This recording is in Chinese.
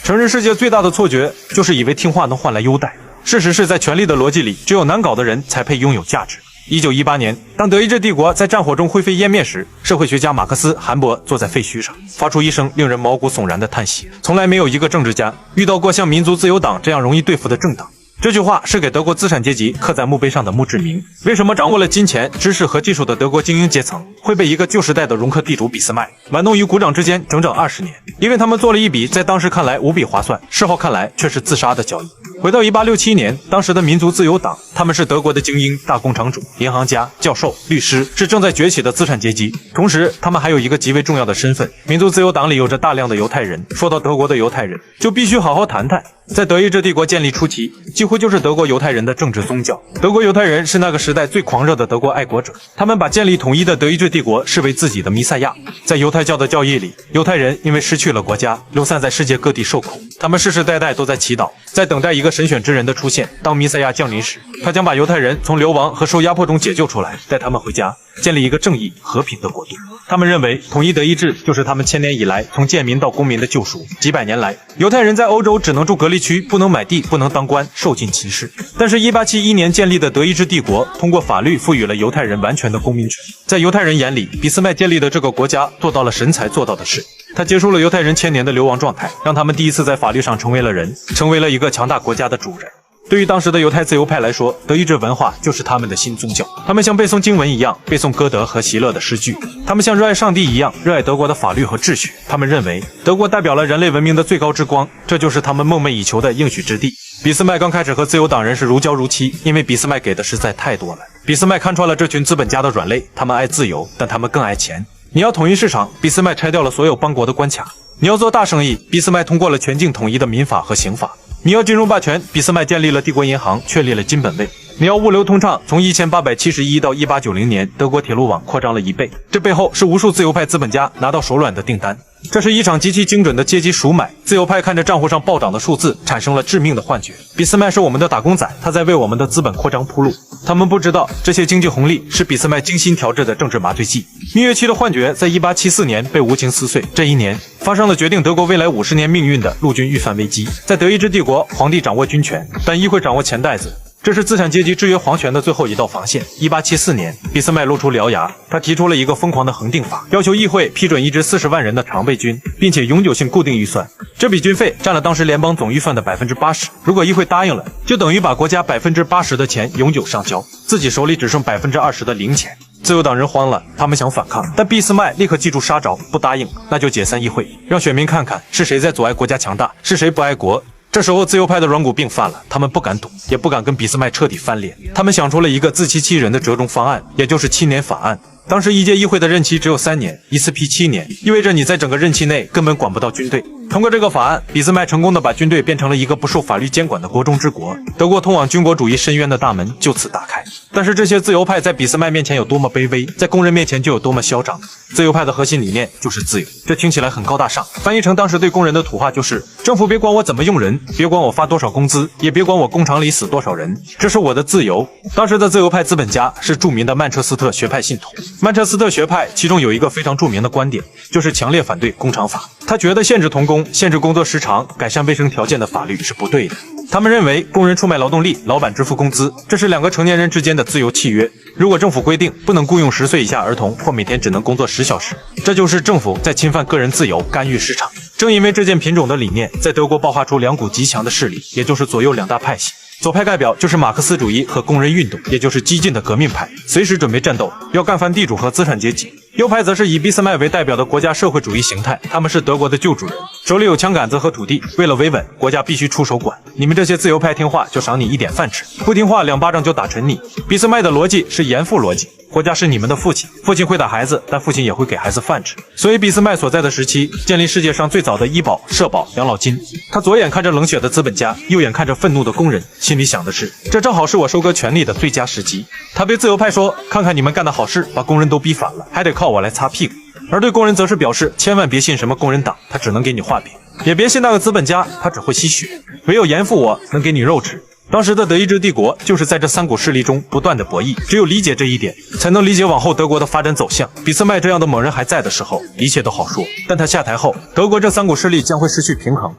成人世界最大的错觉就是以为听话能换来优待。事实是在权力的逻辑里，只有难搞的人才配拥有价值。1918年，当德意志帝国在战火中灰飞烟灭时，社会学家马克思·韩伯坐在废墟上，发出一声令人毛骨悚然的叹息：从来没有一个政治家遇到过像民族自由党这样容易对付的政党。这句话是给德国资产阶级刻在墓碑上的墓志铭。为什么掌握了金钱、知识和技术的德国精英阶层会被一个旧时代的容克地主俾斯麦玩弄于股掌之间整整20年？因为他们做了一笔在当时看来无比划算，事后看来却是自杀的交易。回到1867年，当时的民族自由党，他们是德国的精英、大工厂主、银行家、教授、律师，是正在崛起的资产阶级。同时，他们还有一个极为重要的身份：民族自由党里有着大量的犹太人。说到德国的犹太人，就必须好好谈谈。在德意志帝国建立初期，几乎就是德国犹太人的政治宗教。德国犹太人是那个时代最狂热的德国爱国者，他们把建立统一的德意志帝国视为自己的弥赛亚。在犹太教的教义里，犹太人因为失去了国家，流散在世界各地受苦，他们世世代代都在祈祷，在等待一个神选之人的出现。当弥赛亚降临时，他将把犹太人从流亡和受压迫中解救出来，带他们回家，建立一个正义和平的国度。他们认为统一德意志就是他们1000年以来从贱民到公民的救赎。几百年来，犹太人在欧洲只能住隔离区，不能买地，不能当官，受尽歧视。但是1871年建立的德意志帝国通过法律赋予了犹太人完全的公民权。在犹太人眼里，俾斯麦建立的这个国家做到了神才做到的事。他结束了犹太人1000年的流亡状态，让他们第一次在法律上成为了人，成为了一个强大国家的主人。对于当时的犹太自由派来说，德意志文化就是他们的新宗教。他们像背诵经文一样背诵歌德和席勒的诗句，他们像热爱上帝一样热爱德国的法律和秩序。他们认为德国代表了人类文明的最高之光，这就是他们梦寐以求的应许之地。俾斯麦刚开始和自由党人是如胶如漆，因为俾斯麦给的实在太多了。俾斯麦看穿了这群资本家的软肋，他们爱自由，但他们更爱钱。你要统一市场，俾斯麦拆掉了所有邦国的关卡；你要做大生意，俾斯麦通过了全境统一的民法和刑法。你要金融霸权，俾斯麦建立了帝国银行，确立了金本位。你要物流通畅，从1871到1890年，德国铁路网扩张了1倍。这背后是无数自由派资本家拿到手软的订单。这是一场极其精准的阶级赎买。自由派看着账户上暴涨的数字，产生了致命的幻觉。俾斯麦是我们的打工仔，他在为我们的资本扩张铺路。他们不知道，这些经济红利是俾斯麦精心调制的政治麻醉剂。蜜月期的幻觉在1874年被无情撕碎。这一年发生了决定德国未来50年命运的陆军预算危机。在德意志帝国，皇帝掌握军权，但议会掌握钱袋子。这是资产阶级制约皇权的最后一道防线。1874年，俾斯麦露出獠牙，他提出了一个疯狂的恒定法，要求议会批准一支40万人的常备军，并且永久性固定预算。这笔军费占了当时联邦总预算的80%。如果议会答应了，就等于把国家80%的钱永久上交，自己手里只剩20%的零钱。自由党人慌了，他们想反抗，但俾斯麦立刻记住杀招，不答应那就解散议会，让选民看看是谁在阻碍国家强大，是谁不爱国。这时候自由派的软骨病犯了，他们不敢赌，也不敢跟俾斯麦彻底翻脸。他们想出了一个自欺欺人的折中方案，也就是7年法案。当时一届议会的任期只有3年，一次批7年，意味着你在整个任期内根本管不到军队。通过这个法案，俾斯麦成功的把军队变成了一个不受法律监管的国中之国，德国通往军国主义深渊的大门就此打开。但是这些自由派在俾斯麦面前有多么卑微，在工人面前就有多么嚣张。自由派的核心理念就是自由，这听起来很高大上，翻译成当时对工人的土话就是：政府别管我怎么用人，别管我发多少工资，也别管我工厂里死多少人，这是我的自由。当时的自由派资本家是著名的曼彻斯特学派信徒。曼彻斯特学派其中有一个非常著名的观点，就是强烈反对工厂法。他觉得限制童工、限制工作时长、改善卫生条件的法律是不对的。他们认为工人出卖劳动力，老板支付工资，这是2个成年人之间的自由契约。如果政府规定不能雇佣10岁以下儿童，或每天只能工作10小时，这就是政府在侵犯个人自由，干预市场。正因为这件品种的理念，在德国爆发出2股极强的势力，也就是左右2大派系。左派代表就是马克思主义和工人运动，也就是激进的革命派，随时准备战斗，要干翻地主和资产阶级。右派则是以俾斯麦为代表的国家社会主义形态，他们是德国的旧主人，手里有枪杆子和土地，为了维稳，国家必须出手管。你们这些自由派听话就赏你一点饭吃，不听话2巴掌就打沉你。俾斯麦的逻辑是严父逻辑，国家是你们的父亲，父亲会打孩子，但父亲也会给孩子饭吃。所以俾斯麦所在的时期建立世界上最早的医保、社保、养老金。他左眼看着冷血的资本家，右眼看着愤怒的工人，心里想的是，这正好是我收割权力的最佳时机。他对自由派说，看看你们干的好事，把工人都逼反了，还得靠我来擦屁股。而对工人则是表示，千万别信什么工人党，他只能给你画饼，也别信那个资本家，他只会吸血，唯有严父我能给你肉吃。当时的德意志帝国就是在这3股势力中不断的博弈，只有理解这一点，才能理解往后德国的发展走向。俾斯麦这样的猛人还在的时候，一切都好说，但他下台后，德国这3股势力将会失去平衡。